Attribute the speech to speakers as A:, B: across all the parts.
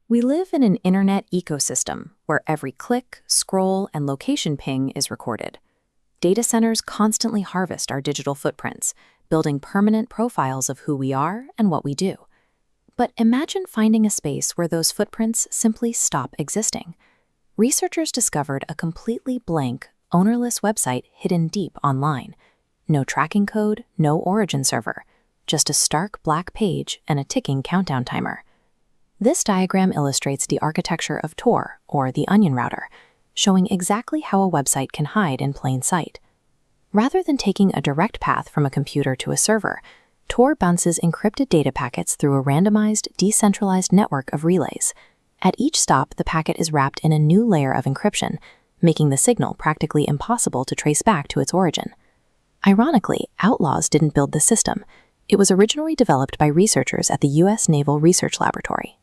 A: We live in an internet ecosystem where every click, scroll, and location ping is recorded. Data centers constantly harvest our digital footprints, building permanent profiles of who we are and what we do. But imagine finding a space where those footprints simply stop existing. Researchers discovered a completely blank, ownerless website hidden deep online. No tracking code, no origin server, just a stark black page and a ticking countdown timer. This diagram illustrates the architecture of Tor, or the onion router, showing exactly how a website can hide in plain sight. Rather than taking a direct path from a computer to a server, Tor bounces encrypted data packets through a randomized, decentralized network of relays. At each stop, the packet is wrapped in a new layer of encryption, making the signal practically impossible to trace back to its origin. Ironically, outlaws didn't build the system. It was originally developed by researchers at the U.S. Naval Research Laboratory.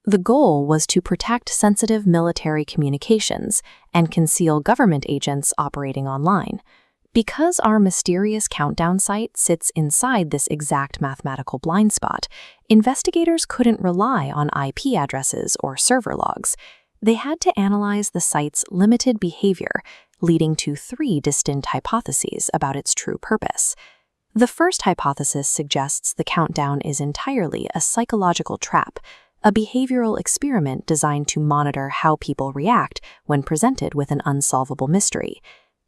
A: The goal was to protect sensitive military communications and conceal government agents operating online. Because our mysterious countdown site sits inside this exact mathematical blind spot, investigators couldn't rely on IP addresses or server logs. They had to analyze the site's limited behavior, leading to 3 distinct hypotheses about its true purpose. The first hypothesis suggests the countdown is entirely a psychological trap, a behavioral experiment designed to monitor how people react when presented with an unsolvable mystery.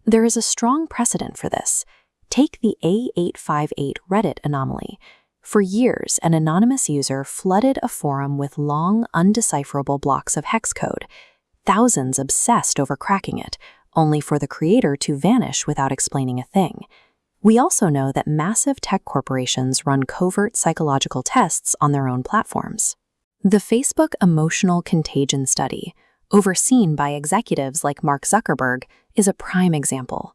A: There is a strong precedent for this. Take the A858 Reddit anomaly. For years, an anonymous user flooded a forum with long, undecipherable blocks of hex code. Thousands obsessed over cracking it, only for the creator to vanish without explaining a thing. We also know that massive tech corporations run covert psychological tests on their own platforms. The Facebook Emotional Contagion Study, overseen by executives like Mark Zuckerberg, is a prime example.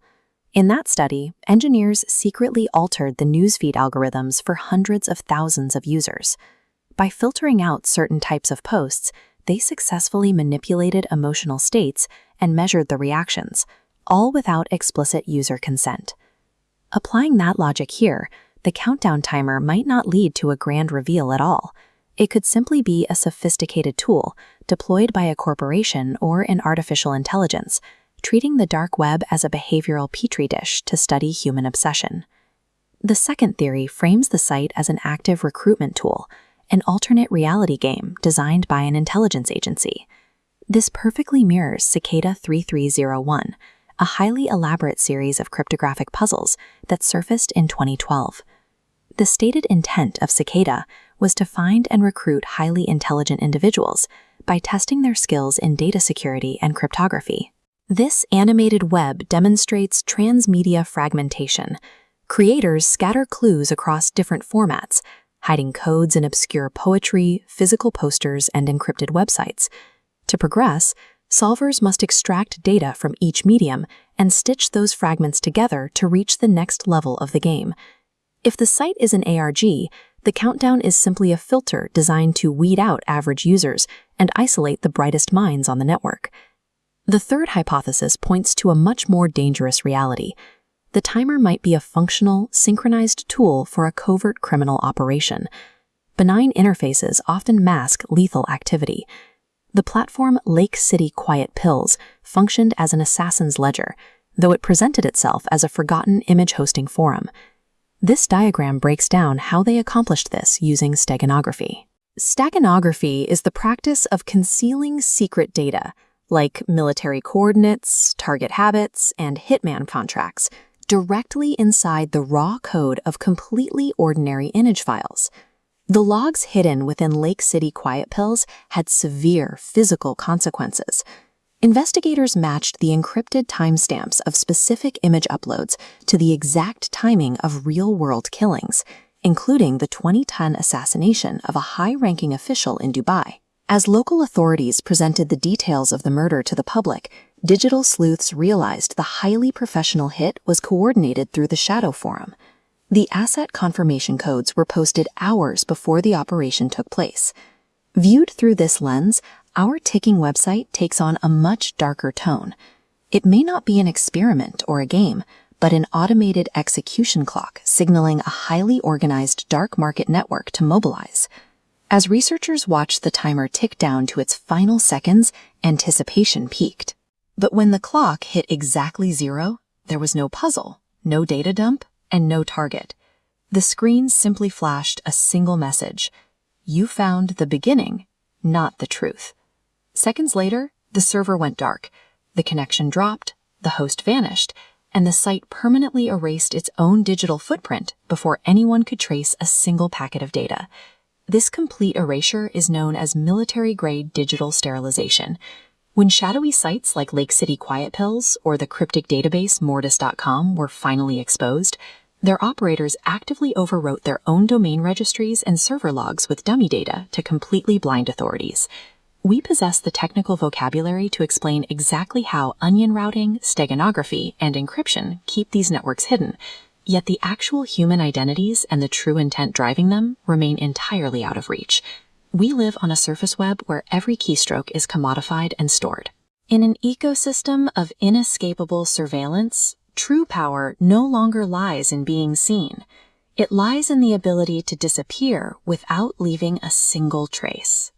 A: In that study, engineers secretly altered the newsfeed algorithms for hundreds of thousands of users. By filtering out certain types of posts, they successfully manipulated emotional states and measured the reactions, all without explicit user consent. Applying that logic here, the countdown timer might not lead to a grand reveal at all. It could simply be a sophisticated tool deployed by a corporation or an artificial intelligence, treating the dark web as a behavioral petri dish to study human obsession. The second theory frames the site as an active recruitment tool, an alternate reality game designed by an intelligence agency. This perfectly mirrors Cicada 3301, a highly elaborate series of cryptographic puzzles that surfaced in 2012. The stated intent of Cicada was to find and recruit highly intelligent individuals by testing their skills in data security and cryptography. This animated web demonstrates transmedia fragmentation. Creators scatter clues across different formats, hiding codes in obscure poetry, physical posters, and encrypted websites. To progress, solvers must extract data from each medium and stitch those fragments together to reach the next level of the game. If the site is an ARG, the countdown is simply a filter designed to weed out average users and isolate the brightest minds on the network. The third hypothesis points to a much more dangerous reality. The timer might be a functional, synchronized tool for a covert criminal operation. Benign interfaces often mask lethal activity. The platform Lake City Quiet Pills functioned as an assassin's ledger, though it presented itself as a forgotten image hosting forum. This diagram breaks down how they accomplished this using steganography. Steganography is the practice of concealing secret data, like military coordinates, target habits, and hitman contracts, directly inside the raw code of completely ordinary image files. The logs hidden within Lake City Quiet Pills had severe physical consequences. Investigators matched the encrypted timestamps of specific image uploads to the exact timing of real-world killings, including the 2010 assassination of a high-ranking official in Dubai. As local authorities presented the details of the murder to the public, digital sleuths realized the highly professional hit was coordinated through the Shadow Forum. The asset confirmation codes were posted hours before the operation took place. Viewed through this lens, our ticking website takes on a much darker tone. It may not be an experiment or a game, but an automated execution clock signaling a highly organized dark market network to mobilize. As researchers watched the timer tick down to its final seconds, anticipation peaked. But when the clock hit exactly 0, there was no puzzle, no data dump, and no target. The screen simply flashed a single message: "You found the beginning, not the truth." Seconds later, the server went dark, the connection dropped, the host vanished, and the site permanently erased its own digital footprint before anyone could trace a single packet of data. This complete erasure is known as military-grade digital sterilization. When shadowy sites like Lake City Quiet Pills or the cryptic database Mortis.com were finally exposed, their operators actively overwrote their own domain registries and server logs with dummy data to completely blind authorities. We possess the technical vocabulary to explain exactly how onion routing, steganography, and encryption keep these networks hidden, yet the actual human identities and the true intent driving them remain entirely out of reach. We live on a surface web where every keystroke is commodified and stored. In an ecosystem of inescapable surveillance, true power no longer lies in being seen. It lies in the ability to disappear without leaving a single trace.